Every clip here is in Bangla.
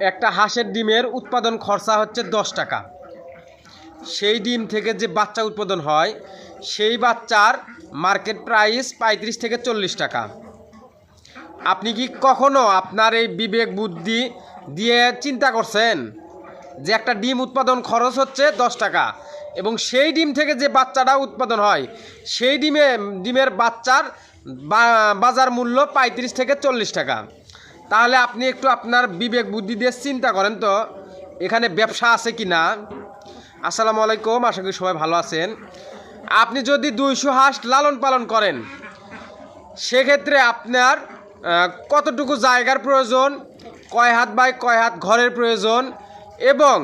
একটা হাঁসের ডিমের উৎপাদন খরচা হচ্ছে 10 টাকা। সেই ডিম থেকে যে বাচ্চা উৎপাদন হয় সেই বাচ্চার মার্কেট প্রাইস 35 থেকে 40 টাকা। আপনি কি কখনো আপনার এই বিবেক বুদ্ধি দিয়ে চিন্তা করছেন যে একটা ডিম উৎপাদন খরচ হচ্ছে 10 টাকা এবং সেই ডিম থেকে যে বাচ্চাটা উৎপাদন হয় সেই ডিমের বাচ্চার বাজার মূল্য 35 থেকে 40 টাকা? তাহলে আপনি একটু আপনার বিবেক বুদ্ধি দিয়ে চিন্তা করেন তো এখানে ব্যবসা আছে কি না। আসসালামু আলাইকুম, আশা করি সবাই ভালো আছেন। আপনি যদি 200 হাঁস লালন পালন করেন সেক্ষেত্রে আপনার কতটুকু জায়গার প্রয়োজন, কয় হাত বাই কয় হাত ঘরের প্রয়োজন এবং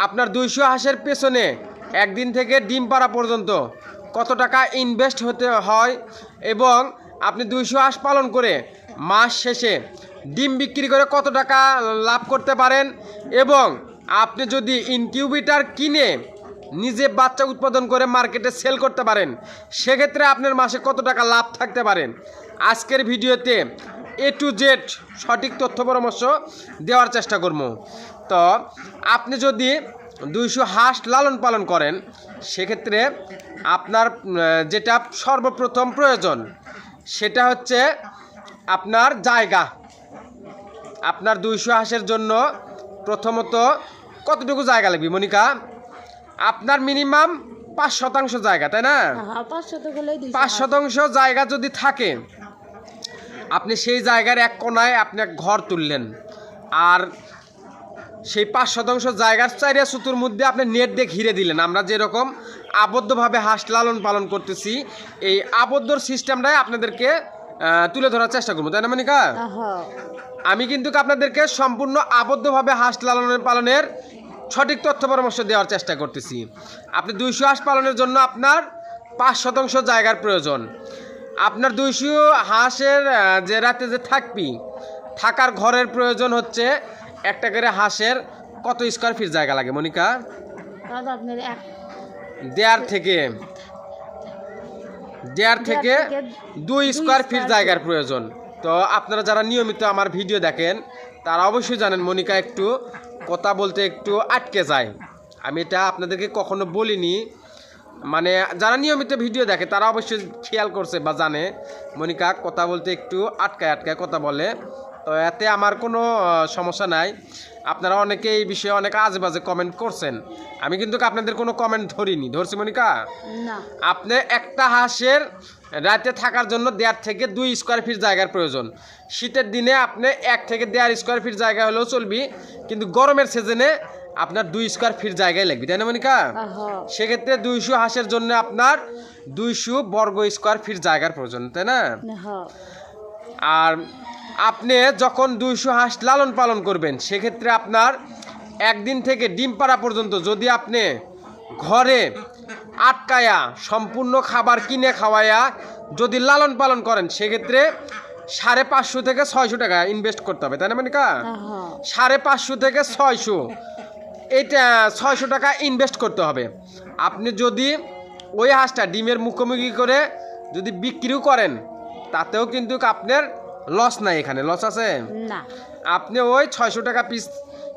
আপনার 200 হাঁসের পেছনে একদিন থেকে ডিম পাড়া পর্যন্ত কত টাকা ইনভেস্ট হতে হয় এবং আপনি 200 হাঁস পালন করে মাস শেষে ডিম বিক্রি করে কত টাকা লাভ করতে পারেন এবং আপনি যদি ইনকিউবেটর কিনে নিজে বাচ্চা উৎপাদন করে মার্কেটে সেল করতে পারেন সেক্ষেত্রে আপনার মাসে কত টাকা লাভ থাকতে পারেন, আজকের ভিডিওতে A to Z সঠিক তথ্য পরামর্শ দেওয়ার চেষ্টা করব। তো আপনি যদি 200 হাঁস লালন পালন করেন সেক্ষেত্রে আপনার যেটা সর্বপ্রথম প্রয়োজন সেটা হচ্ছে আপনার জায়গা। আপনার 200 হাঁসের জন্য প্রথমত কতটুকু জায়গা লাগবে মনিকা? আপনার মিনিমাম 5% জায়গা, তাই না? 5% জায়গা যদি থাকে আপনি সেই জায়গার এক কোনায় আপনি এক ঘর তুললেন আর সেই 5% জায়গার 4 সুতুর মধ্যে আপনি নেট দিয়ে ঘিরে দিলেন। আমরা যেরকম আবদ্ধভাবে হাঁস লালন পালন করতেছি এই আবদ্ধ সিস্টেমটাই আপনাদেরকে তুলে ধরার চেষ্টা করবো, তাই না মনিকা? আমি কিন্তু আপনাদেরকে সম্পূর্ণ আবদ্ধভাবে হাঁস লালন পালনের সঠিক তথ্য পরামর্শ দেওয়ার চেষ্টা করতেছি। আপনি 200 হাঁস পালনের জন্য আপনার 5% জায়গার প্রয়োজন। আপনার 200 হাঁসের যে রাতে যে থাকার ঘরের প্রয়োজন হচ্ছে একটা করে হাঁসের কত স্কোয়ার ফিট জায়গা লাগে মনিকা? দেড় থেকে 2 স্কোয়ার ফিট জায়গার প্রয়োজন। তো আপনারা যারা নিয়মিত আমার ভিডিও দেখেন তারা অবশ্যই জানেন মনিকা একটু কথা বলতে একটু আটকে যায়। আমি এটা আপনাদেরকে কখনো বলিনি, মানে যারা নিয়মিত ভিডিও দেখে তারা অবশ্যই খেয়াল করছে বা জানে মনিকা কথা বলতে একটু আটকায় কথা বলে। তো এতে আমার কোনো সমস্যা নাই। আপনারা অনেকে এই বিষয়ে অনেক আজেবাজে কমেন্ট করছেন, আমি কিন্তু আপনাদের কোনো কমেন্ট ধরছি মনিকা না। আপনি একটা হাঁসের রাতে থাকার জন্য 1.5 থেকে 2 স্কোয়ার ফিট জায়গার প্রয়োজন। শীতের দিনে আপনি 1 থেকে 1.5 স্কোয়ার ফিট জায়গা হলেও চলবি, কিন্তু গরমের সিজনে আপনার 2 স্কোয়ার ফিট জায়গায় লাগবে, তাই না মনিকা? সেক্ষেত্রে 200 হাঁসের জন্য আপনার 200 বর্গ স্কোয়ার ফিট জায়গার প্রয়োজন, তাই না? আর আপনি যখন 200 হাঁস লালন পালন করবেন সেক্ষেত্রে আপনার একদিন থেকে ডিম পাড়া পর্যন্ত যদি আপনি ঘরে আটকায়া সম্পূর্ণ খাবার কিনে খাওয়ায়া যদি লালন পালন করেন সেক্ষেত্রে 550 থেকে 600 টাকা ইনভেস্ট করতে হবে, তাই না মনিকা? 550 থেকে 600, এটা 600 টাকা ইনভেস্ট করতে হবে। আপনি যদি ওই হাঁসটা ডিমের মুখোমুখি করে যদি বিক্রিও করেন তাতেও কিন্তু আপনার লস নাই, এখানে লস আছে না। আপনি ওই 600 টাকা পিস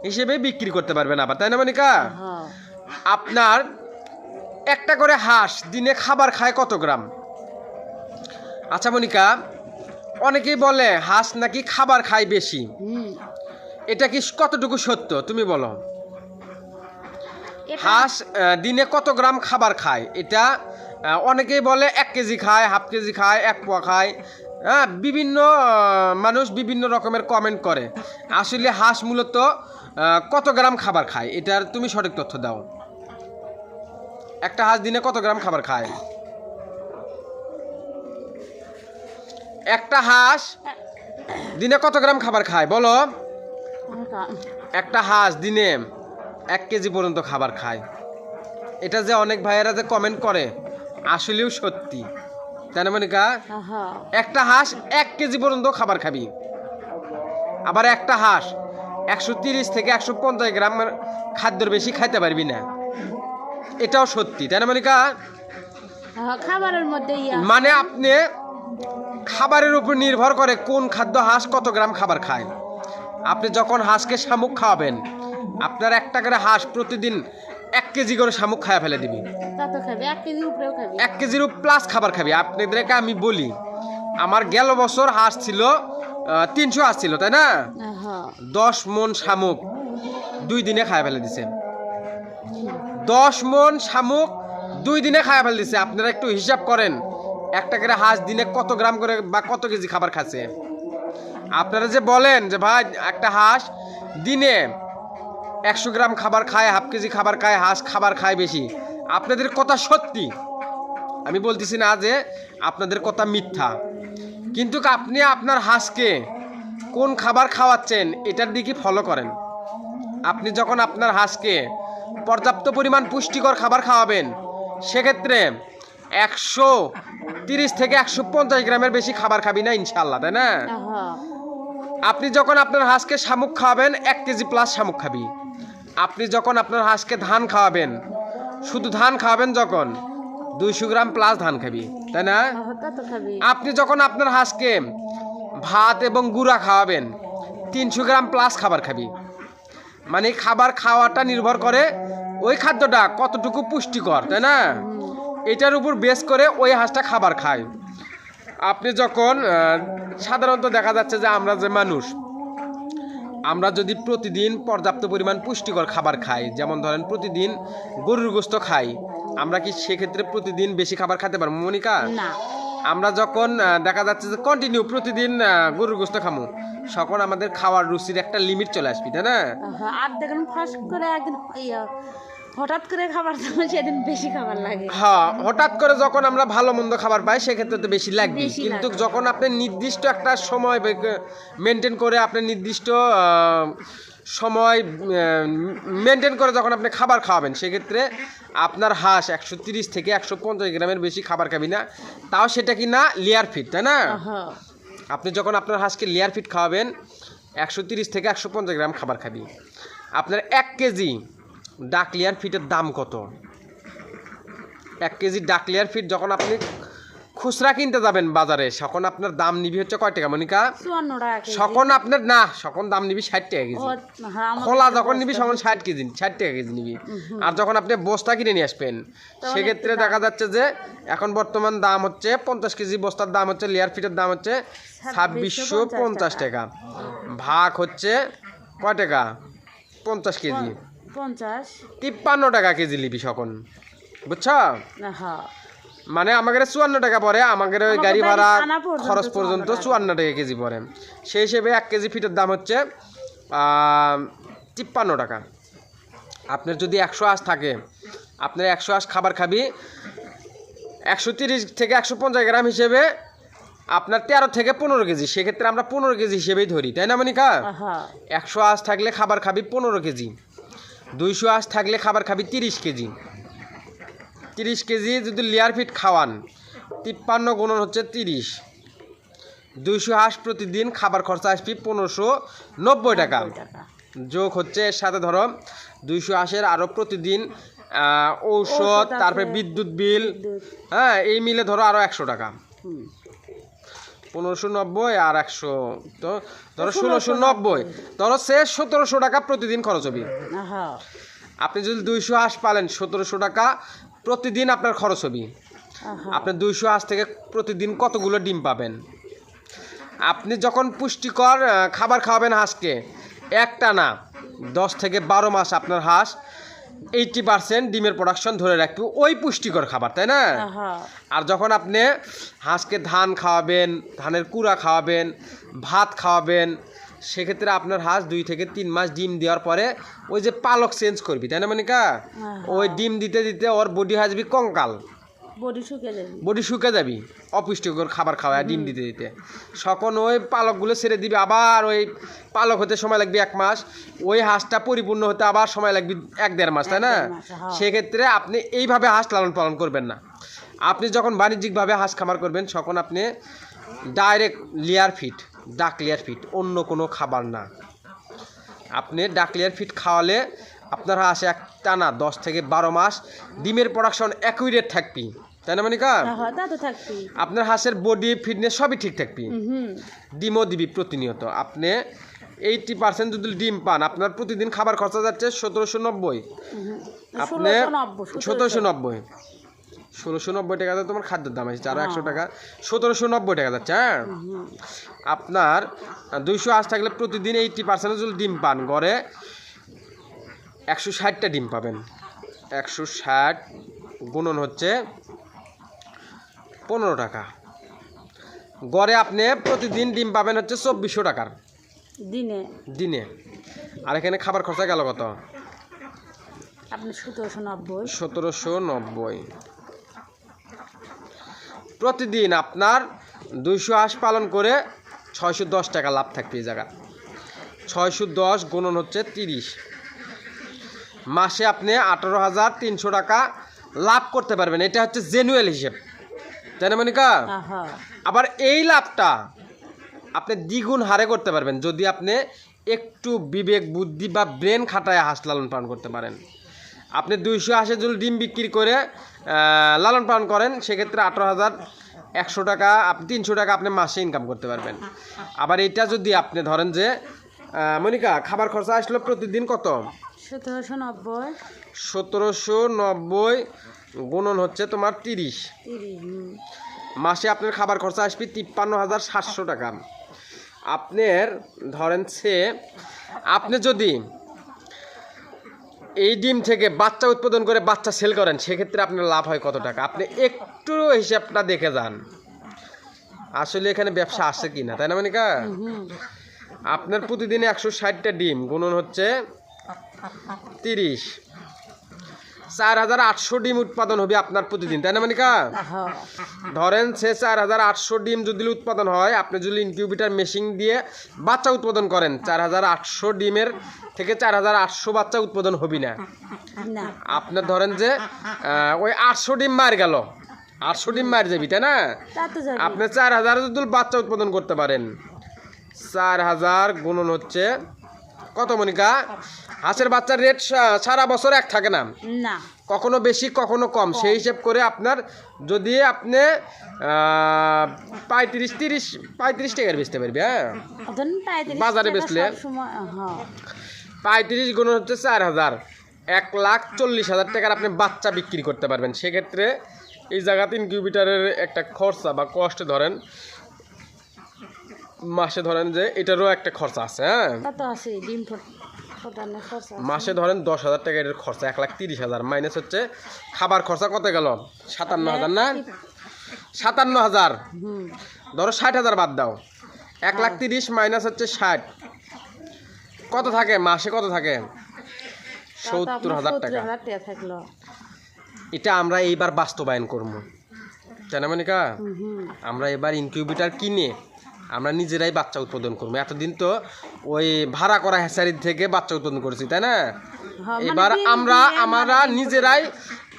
হিসেবে বিক্রি করতে পারবেন আবার, তাই না মনিকা? আপনার একটা করে হাঁস দিনে খাবার খায় কত গ্রাম? আচ্ছা মনিকা, অনেকেই বলে হাঁস নাকি খাবার খায় বেশি, এটা কি কতটুকু সত্য তুমি বলো? হাঁস দিনে কত গ্রাম খাবার খায়? এটা অনেকেই বলে 1 কেজি খায়, হাফ কেজি খায়, 1 পোয়া খায়। হ্যাঁ, বিভিন্ন মানুষ বিভিন্ন রকমের কমেন্ট করে। আসলে হাঁস মূলত কত গ্রাম খাবার খায় এটার তুমি সঠিক তথ্য দাও। একটা হাঁস দিনে কত গ্রাম খাবার খায়? একটা হাঁস দিনে কত গ্রাম খাবার খায় বলো? একটা হাঁস দিনে 1 কেজি পর্যন্ত খাবার খায়। এটা যে অনেক ভাইয়েরা যে কমেন্ট করে আসলেও সত্যি, তাই না মনিকা? একটা হাঁস 1 কেজি পর্যন্ত খাবার খাবি, আবার একটা হাঁস 130 থেকে 150 গ্রাম খাদ্যর বেশি খাইতে পারবি না, এটাও সত্যি, তাই না মনিকা? খাবারের মধ্যে মানে আপনি খাবারের উপর নির্ভর করে কোন খাদ্য হাঁস কত গ্রাম খাবার খায়। আপনি যখন হাঁসকে শামুক খাওয়াবেন, আপনার একটা করে হাঁস প্রতিদিন 1 কেজি করে শামুক খাওয়া ফেলে দিবি। তা তো খাবি 1 কেজির উপরেও খাবি। 1 কেজির প্লাস খাবার খাবি। আপনাদেরকে আমি বলি, আমার গেল বছর হাঁস ছিল 300 হাঁস ছিল, তাই না? হ্যাঁ 10 মন শামুক 2 দিনে খাওয়া ফেলে দিছে। 10 মন শামুক 2 দিনে খাওয়া ফেলে দিছে। আপনারা একটু হিসাব করেন, একটা করে হাঁস দিনে কত গ্রাম করে বা কত কেজি খাবার খাচ্ছে। আপনারা যে বলেন যে ভাই একটা হাঁস দিনে 100 গ্রাম খাবার খায়, হাফ কেজি খাবার খায়, হাঁস খাবার খায় বেশি, আপনাদের কথা সত্যি, আমি বলতেছি না যে আপনাদের কথা মিথ্যা, কিন্তু আপনি আপনার হাঁসকে কোন খাবার খাওয়াচ্ছেন এটার দিকে ফলো করেন। আপনি যখন আপনার হাঁসকে পর্যাপ্ত পরিমাণ পুষ্টিকর খাবার খাওয়াবেন, সেক্ষেত্রে 130 থেকে 150 গ্রামের বেশি খাবার খাবি না ইনশাল্লাহ, তাই না? হ্যাঁ আপনি যখন আপনার হাঁসকে শামুক খাওয়াবেন 1 কেজি প্লাস শামুক খাবি। আপনি যখন আপনার হাঁসকে ধান খাওয়াবেন, শুধু ধান খাওয়াবেন যখন 200 গ্রাম প্লাস ধান খাবি, তাই না? তা তো খাবি। আপনি যখন আপনার হাঁসকে ভাত এবং গুঁড়া খাওয়াবেন 300 গ্রাম প্লাস খাবার খাবি। মানে খাবার খাওয়াটা নির্ভর করে ওই খাদ্যটা কতটুকু পুষ্টিকর, তাই না? এটার উপর বেস করে ওই হাঁসটা খাবার খায়। আপনি যখন সাধারণত দেখা যাচ্ছে যে আমরা যে মানুষ, আমরা যদি প্রতিদিন পর্যাপ্ত পরিমাণ পুষ্টিকর খাবার খাই, যেমন ধরেন প্রতিদিন গরুর গোশত খাই, আমরা কি সেক্ষেত্রে প্রতিদিন বেশি খাবার খেতে পারবো মনিকা? না। আমরা যখন দেখা যাচ্ছে যে কন্টিনিউ প্রতিদিন গরুর গোশত খামো, তখন আমাদের খাওয়ার রুচির একটা লিমিট চলে আসবে, তাই না? আর দেখেন ফাঁস করে একদিন হঠাৎ করে খাবার দাবার সেদিন বেশি খাবার লাগে। হ্যাঁ, হঠাৎ করে যখন আমরা ভালো মন্দ খাবার পাই সেক্ষেত্রে তো বেশি লাগবে, বেশি কিন্তু লাগে। যখন আপনি নির্দিষ্ট একটা সময় মেনটেন করে, আপনি নির্দিষ্ট সময় মেনটেন করে যখন আপনি খাবার খাওয়াবেন, সেক্ষেত্রে আপনার হাঁস 130 থেকে 150 গ্রামের বেশি খাবার খাবি না, তাও সেটা কি না লেয়ার ফিট, তাই না? হ্যাঁ আপনি যখন আপনার হাঁসকে লেয়ার ফিট খাওয়াবেন 130 থেকে 150 গ্রাম খাবার খাবি। আপনার 1 কেজি ডাক লেয়ার ফিটের দাম কত? 1 কেজি ডাক লেয়ার ফিট যখন আপনি খুচরা কিনতে যাবেন বাজারে, তখন আপনার দাম নিবি হচ্ছে কয় টাকা মনিকা? 54 টাকা কেজি। তখন আপনার না, তখন দাম নিবি 60 টাকা কেজি। হ্যাঁ, আমাদের খোলা যখন নিবি তখন 60 টাকা কেজি নিবি। আর যখন আপনি বস্তা কিনে নিয়ে আসবেন, সেক্ষেত্রে দেখা যাচ্ছে যে এখন বর্তমান দাম হচ্ছে 50 কেজি বস্তার দাম হচ্ছে, লেয়ার ফিটের দাম হচ্ছে 2650 টাকা। ভাগ হচ্ছে কয় টাকা? 50 কেজি 50 53 টাকা কেজি নিবি তখন, বুঝছো? হ্যাঁ মানে আমাদের 54 টাকা পরে, আমাদের ওই গাড়ি ভাড়া আনা পর্যন্ত খরচ পর্যন্ত 54 টাকা কেজি পড়ে। সেই হিসেবে 1 কেজি ফিটের দাম হচ্ছে 53 টাকা। আপনার যদি 100 হাঁস থাকে, আপনার 100 হাঁস খাবার খাবি 130 থেকে 150 গ্রাম হিসেবে আপনার 13 থেকে 15 কেজি। সেক্ষেত্রে আমরা 15 কেজি হিসেবেই ধরি, তাই না মনিকা? হ্যাঁ 100 হাঁস থাকলে খাবার খাবি 15 কেজি, 200 হাঁস থাকলে খাবার খাবি 30 কেজি। 30 কেজি যদি লেয়ার ফিট খাওয়ান, 53 গুণন হচ্ছে 30, 200 হাঁস প্রতিদিন খাবার খরচা আসবে 1590 টাকা। যোগ হচ্ছে এর সাথে ধরো 200 হাঁসের আরও প্রতিদিন ঔষধ, তারপরে বিদ্যুৎ বিল, হ্যাঁ, এই মিলে ধরো আরও 100 টাকা। 1590 আর 100, তো ধরো 1690, ধরো সে 1700 টাকা প্রতিদিন খরচ হবে। হ্যাঁ আপনি যদি 200 হাঁস পালেন, 1700 টাকা প্রতিদিন আপনার খরচ হবে। আপনি 200 হাঁস থেকে প্রতিদিন কতগুলো ডিম পাবেন? আপনি যখন পুষ্টিকর খাবার খাওয়াবেন হাঁসকে, একটা না 10 থেকে 12 মাস আপনার হাঁস 80% ডিমের প্রোডাকশন ধরে রাখবে ওই পুষ্টিকর খাবার, তাই না? হ্যাঁ আর যখন আপনি হাঁসকে ধান খাওয়াবেন, ধানের কুড়া খাওয়াবেন, ভাত খাওয়াবেন, সেক্ষেত্রে আপনার হাঁস 2 থেকে 3 মাস ডিম দেওয়ার পরে ওই যে পালক চেঞ্জ করবি, তাই না মনিকা? ওই ডিম দিতে দিতে ওর বডি হাসবি কঙ্কাল, বডি শুকে যাবি অপুষ্টিকর খাবার খাওয়ায় ডিম দিতে দিতে। তখন ওই পালকগুলো ছেড়ে দিবি, আবার ওই পালক হতে সময় লাগবে 1 মাস, ওই হাঁসটা পরিপূর্ণ হতে আবার সময় লাগবে 1-1.5 মাস, তাই না? সেক্ষেত্রে আপনি এইভাবে হাঁস লালন পালন করবেন না। আপনি যখন বাণিজ্যিকভাবে হাঁস খামার করবেন, তখন আপনি ডাইরেক্ট লেয়ার ফিট, ডাক লেয়ার ফিট, অন্য কোনো খাবার না। আপনি ডাক লেয়ার ফিট খাওয়ালে আপনার হাঁস টানা 10 থেকে 12 মাস ডিমের প্রোডাকশন অ্যাকুরেট থাকবি, তাই না মনিকা? আপনার হাঁসের বডি ফিটনেস সবই ঠিক থাকবি, ডিমও দিবি প্রতিনিয়ত। আপনি 80% যদি ডিম পান আপনার প্রতিদিন খাবার খরচা যাচ্ছে 1790। আপনি 1790, 1690 টাকা তোমার খাদ্যের দাম আছে, আরো 100 টাকা, 1790 টাকা যাচ্ছে। হ্যাঁ, আপনার 280 থাকলে প্রতিদিন 80% যদি ডিম পান গড়ে 160টা ডিম পাবেন। 160 গুণন হচ্ছে 15 টাকা, গড়ে আপনি প্রতিদিন ডিম পাবেন হচ্ছে 2400 টাকার দিনে। আর এখানে খাবার খরচা গেল কত? আপনি 1790। 1790 প্রতিদিন আপনার 200 হাঁস পালন করে 610 টাকা লাভ থাকবে এই জায়গা। 610 গুণন হচ্ছে 30, মাসে আপনি 18,300 টাকা লাভ করতে পারবেন। এটা হচ্ছে জেনুয়াল হিসেব, তাই না মনিকা? আবার এই লাভটা আপনি দ্বিগুণ হারে করতে পারবেন যদি আপনি একটু বিবেক বুদ্ধি বা ব্রেন খাটায় হাঁস লালন পালন করতে পারেন। আপনি 200 হাঁসের যদি ডিম বিক্রি করে লালন পালন করেন সেক্ষেত্রে 18,100 টাকা, 300 টাকা আপনি মাসে ইনকাম করতে পারবেন। আবার এটা যদি আপনি ধরেন যে মনিকা খাবার খরচা আসলো প্রতিদিন কত? 1790 গুণন হচ্ছে তোমার 30, মাসে আপনার খাবার খরচা আসবে 53,700 টাকা। আপনার ধরেন আপনি যদি এই ডিম থেকে বাচ্চা উৎপাদন করে বাচ্চা সেল করেন সেক্ষেত্রে আপনার লাভ হয় কত টাকা? আপনি একটু হিসাবটা দেখে যান আসলে এখানে ব্যবসা আসে কিনা, তাই না মনিকা? আপনার প্রতিদিনে 160টা ডিম গুণন হচ্ছে 30, 4800 ডিম উৎপাদন হবে আপনার প্রতিদিন, তাই না মনিকা? ধরেন 4800 ডিম যদি উৎপাদন হয়, আপনি যদি ইনকিউবেটর মেশিন দিয়ে বাচ্চা উৎপাদন করেন 4800 ডিমের থেকে 4800 বাচ্চা উৎপাদন হবে না। আপনার ধরেন যে ওই 800 ডিম মার গেল, 800 ডিম মার যাবি, তাই না? আপনি 4000 যদি বাচ্চা উৎপাদন করতে পারেন, 4000 গুণন হচ্ছে কত মনিকা? হাঁসের বাচ্চার রেট সারা বছর এক থাকে না, কখনো বেশি কখনো কম। সেই হিসেব করে আপনার যদি আপনি 35 টাকার বেচতে পারবি, হ্যাঁ বাজারে বেচলে 35 গুণ হচ্ছে 4000, 1,40,000 টাকার আপনি বাচ্চা বিক্রি করতে পারবেন। সেক্ষেত্রে এই জায়গাতে ইনকিউবেটরের একটা খরচা বা কষ্ট ধরেন মাসে ধরেন যে এটারও একটা খরচা আছে। হ্যাঁ, মাসে ধরেন 10,000 টাকা এর খরচা, 1,30,000 মাইনাস হচ্ছে খাবার খরচা কত গেল? 57,000 না? 57,000 ধরো 60,000 বাদ দাও, 1,30,000 মাইনাস হচ্ছে 60, কত থাকে মাসে? কত থাকে? 70,000 টাকা। এটা আমরা এইবার বাস্তবায়ন করবো, তাই না মনিকা? আমরা এবার ইনকিউবেটর কিনে আমরা নিজেরাই বাচ্চা উৎপাদন করবো। এতদিন তো ওই ভাড়া করা হ্যাচারি থেকে বাচ্চা উৎপাদন করেছি, তাই না? এবার আমরা নিজেরাই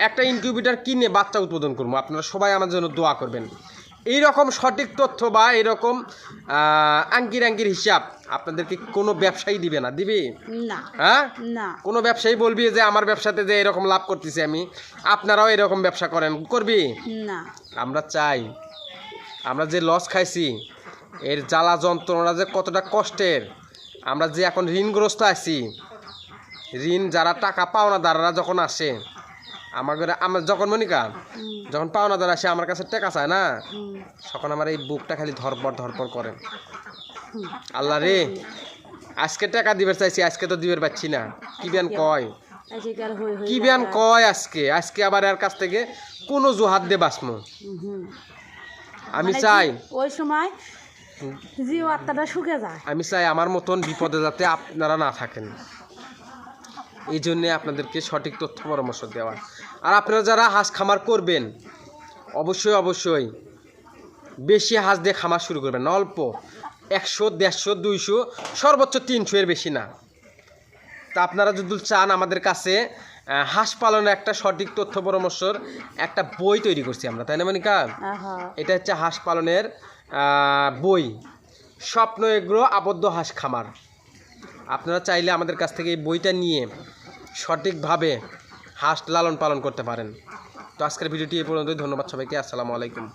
একটা ইনকিউবেটর কিনে বাচ্চা উৎপাদন করবো। আপনারা সবাই আমার জন্য দোয়া করবেন। এইরকম সঠিক তথ্য বা এরকম আঙ্কির হিসাব আপনাদেরকে কোনো ব্যবসায়ী দিবে না, দিবি না? হ্যাঁ, কোনো ব্যবসায়ী বলবি যে আমার ব্যবসাতে যে এরকম লাভ করতেছি আমি, আপনারাও এরকম ব্যবসা করবি না। আমরা চাই আমরা যে লস খাইছি এর জ্বালা যন্ত্রণা যে কতটা কষ্টের, আমরা যে এখন ঋণগ্রস্ত আছি, ঋণ যারা টাকা পাওনাদাররা যখন আসে আমার যখন মনিকা যখন পাওনাদার আসে আমার কাছে টাকা চায় না, তখন আমার এই বুকটা খালি ধরপড় করে। আল্লাহ রে, আজকে টাকা দিবার চাইছি, আজকে তো দিবার পাচ্ছি না, কি বিয়ান কয় আজকে আবার এর কাছ থেকে কোনো জোহাত দিয়ে বাঁচমু। আমি চাই ওই সময় জীব আত্মাটা শুকে যায়। আমি চাই আমার মতন বিপদে যাতে আপনারা না থাকেন, এই জন্যে আপনাদেরকে সঠিক তথ্য পরামর্শ দেওয়া। আর আপনারা যারা হাঁস খামার করবেন অবশ্যই বেশি হাঁস দিয়ে খামার শুরু করবেন না, অল্প 100, 150, 200, সর্বোচ্চ 300 এর বেশি না। তা আপনারা যদি চান আমাদের কাছে হাঁস পালনের একটা সঠিক তথ্য পরামর্শর একটা বই তৈরি করছি আমরা, তাই না মনিকা? এটা হচ্ছে হাঁস পালনের বই, স্বপ্ন এগ্রো আবদ্ধ হাঁস খামার। আপনারা চাইলে আমাদের কাছ থেকে এই বইটা নিয়ে সঠিকভাবে হাঁস লালন পালন করতে পারেন। তো আজকের ভিডিওটি এই পর্যন্তই। ধন্যবাদ সবাইকে। আসসালামু আলাইকুম।